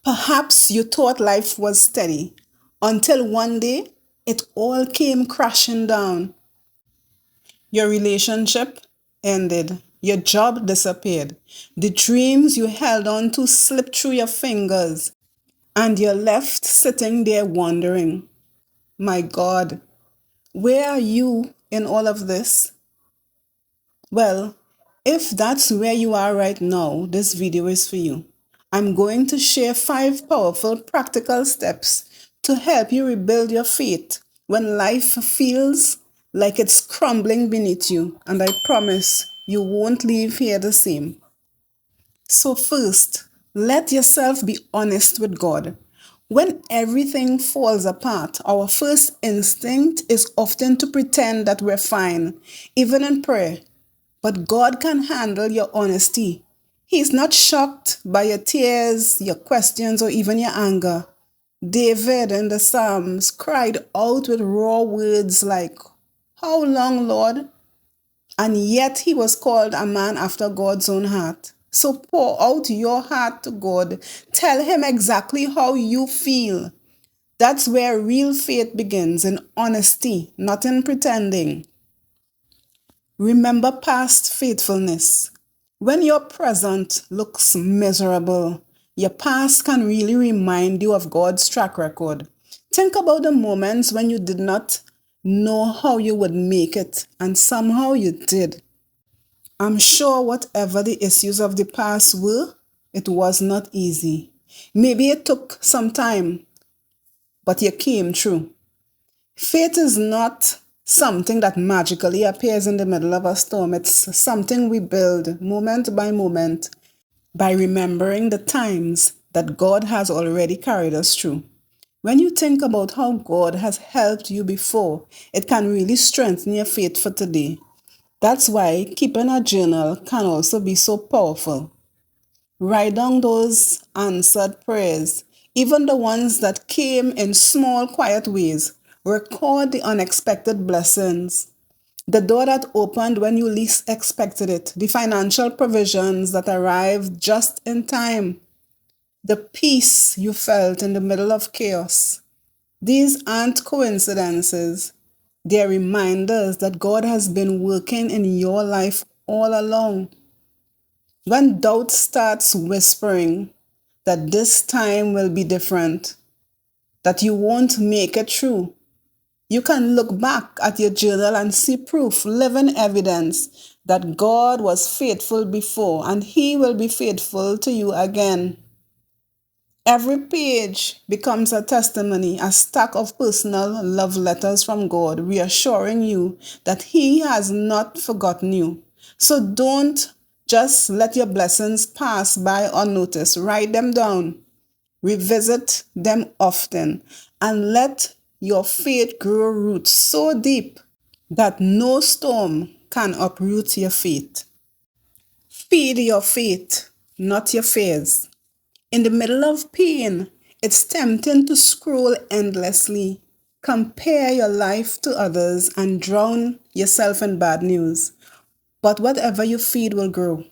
Perhaps you thought life was steady until one day it all came crashing down. Your relationship ended, your job disappeared, the dreams you held on to slipped through your fingers, and you're left sitting there wondering, my God, where are you in all of this? Well, if that's where you are right now, this video is for you. I'm going to share 5 powerful practical steps to help you rebuild your faith when life feels like it's crumbling beneath you, and I promise you won't leave here the same. So, first, let yourself be honest with God. When everything falls apart, our first instinct is often to pretend that we're fine, even in prayer. But God can handle your honesty. He's not shocked by your tears, your questions, or even your anger. David in the Psalms cried out with raw words like, how long, Lord? And yet he was called a man after God's own heart. So pour out your heart to God. Tell him exactly how you feel. That's where real faith begins, in honesty, not in pretending. Remember past faithfulness. When your present looks miserable, your past can really remind you of God's track record. Think about the moments when you did not know how you would make it, and somehow you did. I'm sure whatever the issues of the past were, it was not easy. Maybe it took some time, but you came through. Faith is not something that magically appears in the middle of a storm. It's something we build moment by moment by remembering the times that God has already carried us through. When you think about how God has helped you before, it can really strengthen your faith for today. That's why keeping a journal can also be so powerful. Write down those answered prayers, even the ones that came in small, quiet ways. Record the unexpected blessings, the door that opened when you least expected it, the financial provisions that arrived just in time, the peace you felt in the middle of chaos. These aren't coincidences. They're reminders that God has been working in your life all along. When doubt starts whispering that this time will be different, that you won't make it through, you can look back at your journal and see proof, living evidence that God was faithful before and He will be faithful to you again. Every page becomes a testimony, a stack of personal love letters from God, reassuring you that He has not forgotten you. So don't just let your blessings pass by unnoticed. Write them down, revisit them often, and let your faith grow roots so deep that no storm can uproot your faith. Feed your faith, not your fears. In the middle of pain, it's tempting to scroll endlessly, compare your life to others, and drown yourself in bad news. But whatever you feed will grow.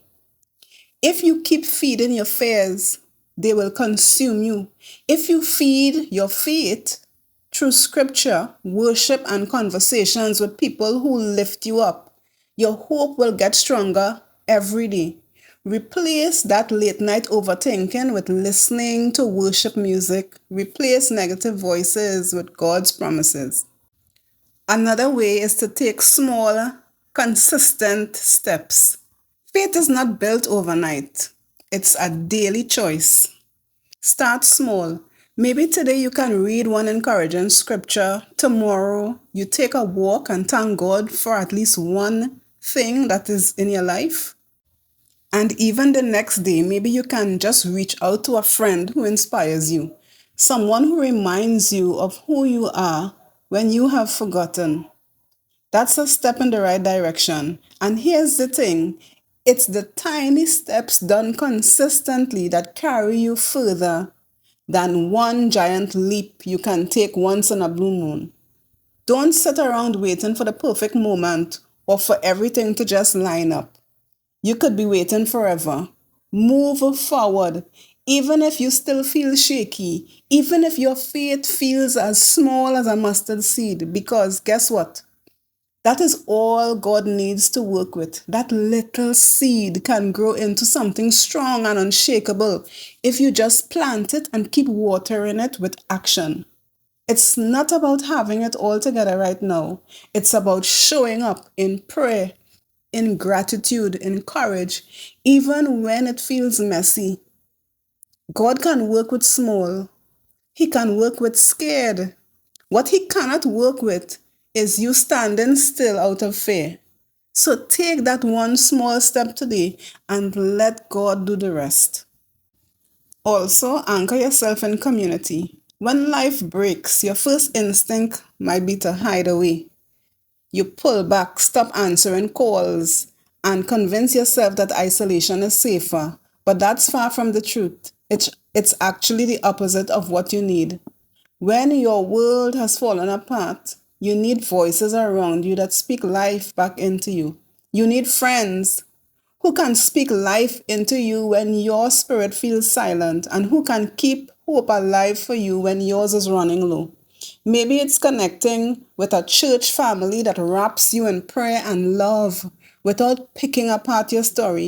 If you keep feeding your fears, they will consume you. If you feed your faith through scripture, worship, and conversations with people who lift you up, your hope will get stronger every day. Replace that late night overthinking with listening to worship music. Replace negative voices with God's promises. Another way is to take small, consistent steps. Faith is not built overnight. It's a daily choice. Start small. Maybe today you can read one encouraging scripture. Tomorrow you take a walk and thank God for at least one thing that is in your life. And even the next day, maybe you can just reach out to a friend who inspires you, someone who reminds you of who you are when you have forgotten. That's a step in the right direction. And here's the thing, it's the tiny steps done consistently that carry you further than one giant leap you can take once in a blue moon. Don't sit around waiting for the perfect moment or for everything to just line up. You could be waiting forever. Move forward. Even if you still feel shaky, even if your faith feels as small as a mustard seed, because guess what? That is all God needs to work with. That little seed can grow into something strong and unshakable if you just plant it and keep watering it with action. It's not about having it all together right now. It's about showing up in prayer, in gratitude, in courage, even when it feels messy. God can work with small. He can work with scared. What he cannot work with is you standing still out of fear. So take that one small step today and let God do the rest. Also, anchor yourself in community. When life breaks, your first instinct might be to hide away. You pull back, stop answering calls, and convince yourself that isolation is safer. But that's far from the truth. It's actually the opposite of what you need. When your world has fallen apart, you need voices around you that speak life back into you. You need friends who can speak life into you when your spirit feels silent and who can keep hope alive for you when yours is running low. Maybe it's connecting with a church family that wraps you in prayer and love without picking apart your story.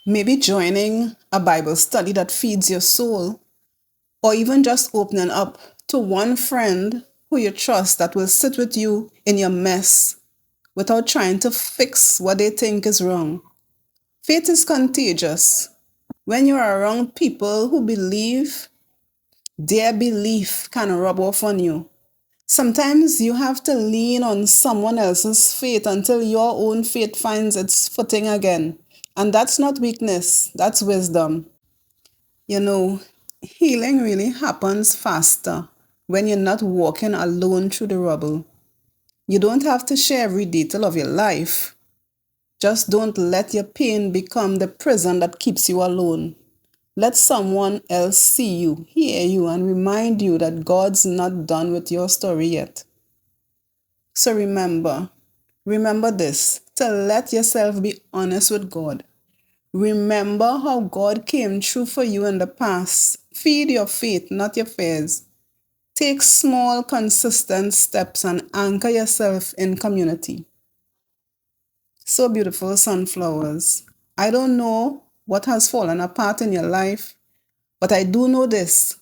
Maybe joining a Bible study that feeds your soul, or even just opening up to one friend who you trust that will sit with you in your mess without trying to fix what they think is wrong. Faith is contagious. When you're around people who believe, their belief can rub off on you. Sometimes you have to lean on someone else's faith until your own faith finds its footing again. And that's not weakness, that's wisdom. You know, healing really happens faster when you're not walking alone through the rubble. You don't have to share every detail of your life. Just don't let your pain become the prison that keeps you alone. Let someone else see you, hear you, and remind you that God's not done with your story yet. So remember this, to let yourself be honest with God. Remember how God came through for you in the past. Feed your faith, not your fears. Take small, consistent steps and anchor yourself in community. So beautiful, sunflowers. I don't know what has fallen apart in your life, but I do know this.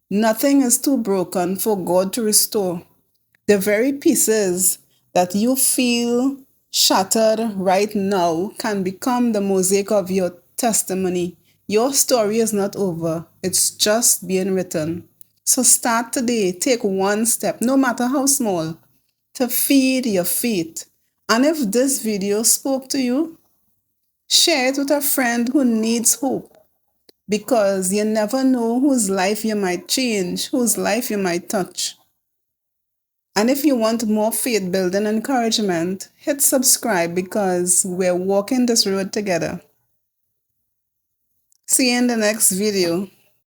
Nothing is too broken for God to restore. The very pieces that you feel shattered right now can become the mosaic of your testimony. Your story is not over, it's just being written. So start today, take one step, no matter how small, to feed your faith. And if this video spoke to you, share it with a friend who needs hope, because you never know whose life you might change, whose life you might touch. And if you want more faith building encouragement, hit subscribe because we're walking this road together. See you in the next video.